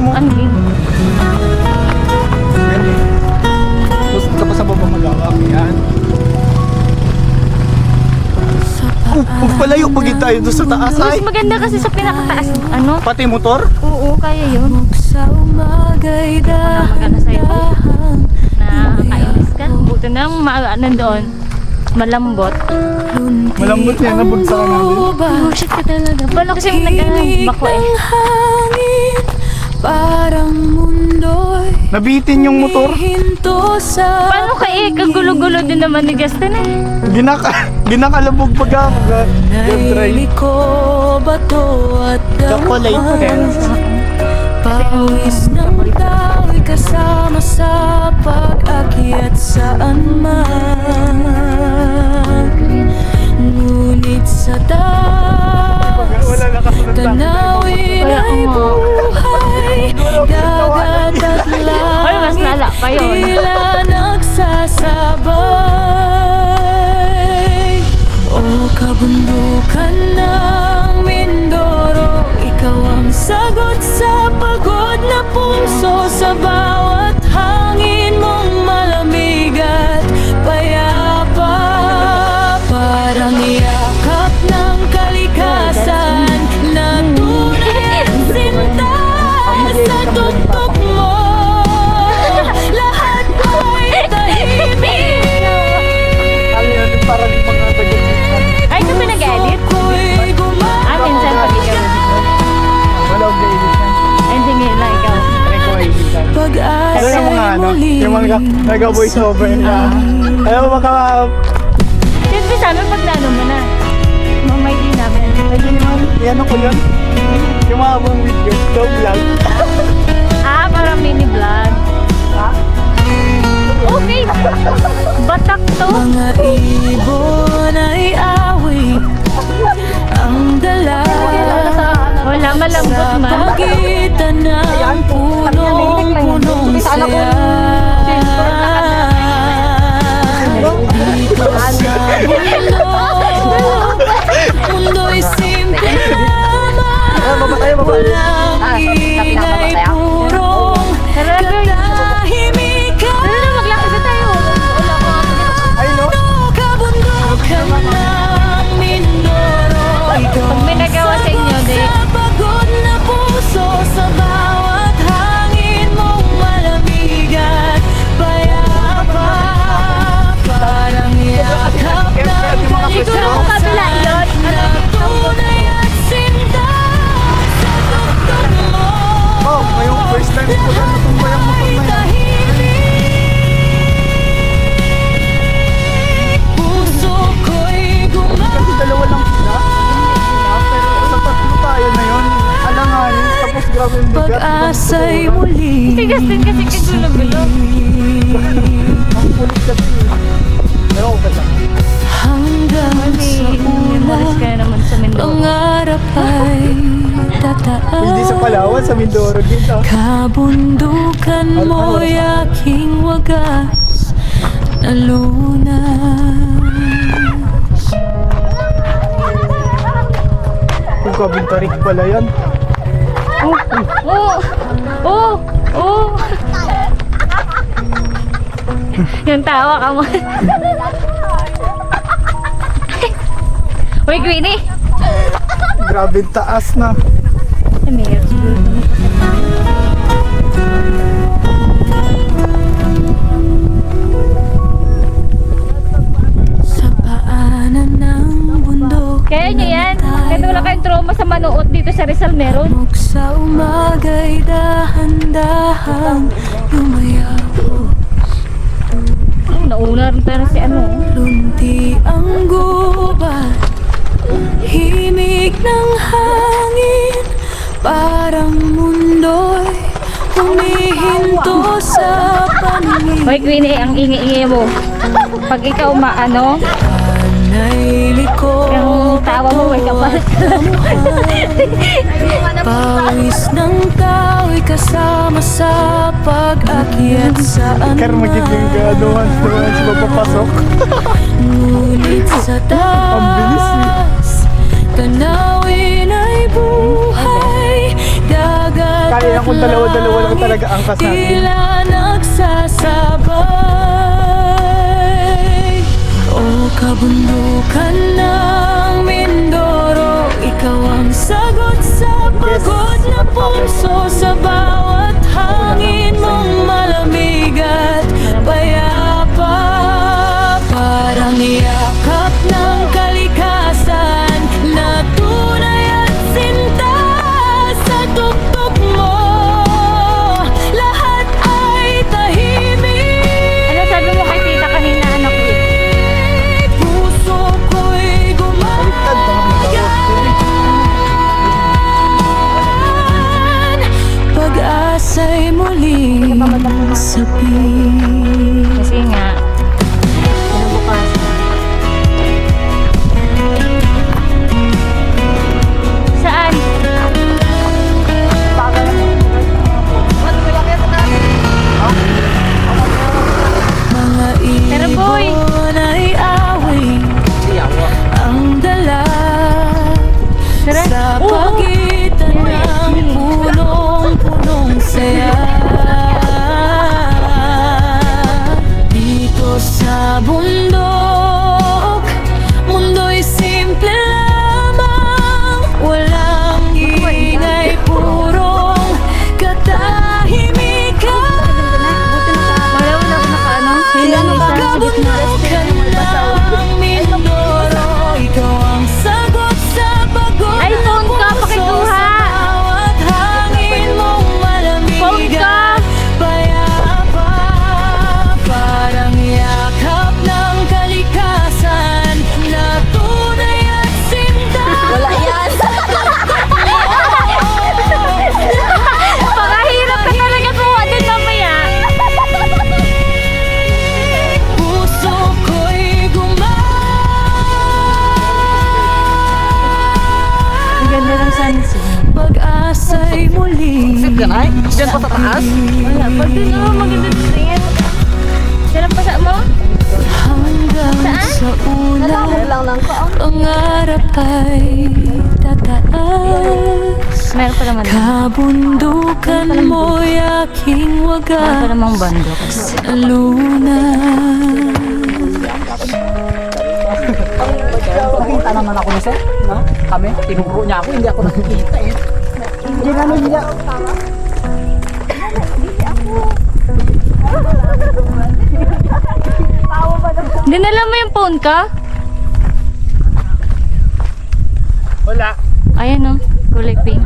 mo. Ano yun? Gusto ka pa sa baba mag-awak. Yan. Pagpalayo pagin tayo doon sa taas ay. Mas maganda kasi sa pinakataas. Ano? Pati motor? Oo, kaya yun. Sa umagay Magana sa'yo. dahan Nakakainis ka. Buto na nandoon. Malambot. Malambot yan, nabagsak ka namin. Bullshit ka talaga. Paano kasi yung nagkakabako eh. Hangin, parang mundo'y Nabitin yung motor. hinto sa Paano ka eh? Kagulo-gulo din naman ni Justin eh. Ginakalabog pag drive. liko, bato at Kakulay pa rin. pawis ng tao'y kasama sa pag-akyat saan man. Ngunit sa taas, Wala na kasunod sa tanawin Kaya ay nga. buhay, dagat at Ay, mas lala pa langit, yun. tila nagsasabay. O kabundukan ng Mindoro, ikaw ang sagot sa pagod na puso, sa bawat hangin mong malamig at payapa. Parang yakap ng kalikasan na tunay at sinta sa tuktok mo. Lahat ay tahimik. Parang yung mga taga-sinan. Ay, ka ba nag-edit? Ako'y Ah, minsan pag ikaw. Wala ang gaibig yan. Ay, hindi ngayon lang ikaw. Try ko ay ibigan. Pero pag-asa yung mga ano, yung mga nag-voice over na. Ayaw baka Siyempre sa amin pag naano mo na. Mamay din namin. Pwede naman. yan ako yun. Yung mga buong videos, daw vlog. Ah, parang mini vlog. Okay. Batak to. mga ibon ay awit ang dala Wala, malambot sa man. pagitan ng punong-punong saya. Dito sa mundo'y simple lamang, walang ingay, purong katahimikan. Tara na, maglakad na tayo. Ay no? Kabundukan ng Mindoro, ikaw Pag may nagawa sa inyo, di. sa pagod na puso, sa bawat hangin mong malamig at payapa. Parang yakap ng Siguro kung kabila yun. na tunay at sinta sa tuktok mo. Oh, ngayong first time ko lang natumba yung motor na yan. Puso ko'y Kasi dalawa lang sila. Pero sa tatlo tayo na yun. Alanganin, tapos grabe yung bigat. pag-asa'y muli. Si Justin kasi kagulo-gulo. Ang kulit kasi. Pero okay lang. Hanggang sa Umalis ka ulan, na naman sa Mindoro. pangarap ay tataas. Hindi sa Palawan, sa Mindoro dito. Kabundukan mo'y aking wagas na lunas. Kung kabintarik pala yan. Oo! Oo! Oo! Yung tawa ka mo. Uy, Queenie! Grabe taas na. Sa paanan ng bundok, Kaya nyo yan. Kahit wala kayong trauma sa manuot dito sa Rizal meron. Muk sa umagay dahan-dahan lumayabo. Nauna rin tayo si ano. Lunti ang gubat, himig ng hangin, parang mundo'y humihinto sa paningin. Hoy, Queenie, ang ingi-ingi mo. Pag ikaw maano, Panay liko, yung tawa mo may kapalit ka. pawis ng tao'y kasama sa pag-akyat sa Kaya magiging gano'n once mapapasok. Ngunit sa Ang bilis eh. taas, tanawin ay buhay, dagat kaya kung dalawa-dalawa lang talaga ang kas natin. Tila nagsasabay. O kabundukan ng Mindoro, ikaw ang sagot sa pagod na puso. Sa bawat hangin mong malamig at payapa, parang yakap ng kalikasan na tunay at sinta. Sa tuktok mo, lahat ay tahimik. Ano sabi mo kay tita kanina, anak ko? Puso ko'y gumagaan, pag-asa'y muling sabi. Kasi nga, kinabukasan. Saan? Mga Tara, boy. ibon ay away ang dala Tara. sa Oo. pagitan ng punong-punong saya. Dito sa bundok, mundo'y simple lamang. Walang ingay, purong katahimikan. Wala na ako naka-ano. Sila na ba? Kabundukan ng Mindoro, ikaw ang sagot sa pagod Ay, ng phone ka, puso. pakikuha. Sa bawat hangin mong malamig Phone ka. at payapa, parang yakap ng kalikasan na tunay at sinta. Wala yan! Pakahirap ka talaga kuha din mamaya. Puso ko'y Ang ganda ng sunset. pag-asa'y muling Diyan pa sa taas? Wala, pag doon naman maganda dito yan. Sarap pa sa mo? hanggang sa ulan. Pangarap ay tataas. Meron pa naman. Kabundukan mo'y aking Meron pa wagas namang bandok. sa luna. Nakita naman ako ni Sir, no? Kami, tinuro niya ako, hindi ako nakikita eh. Hindi namin niya. Dinala mo yung phone ka? Wala. Ayan o, kulay pink.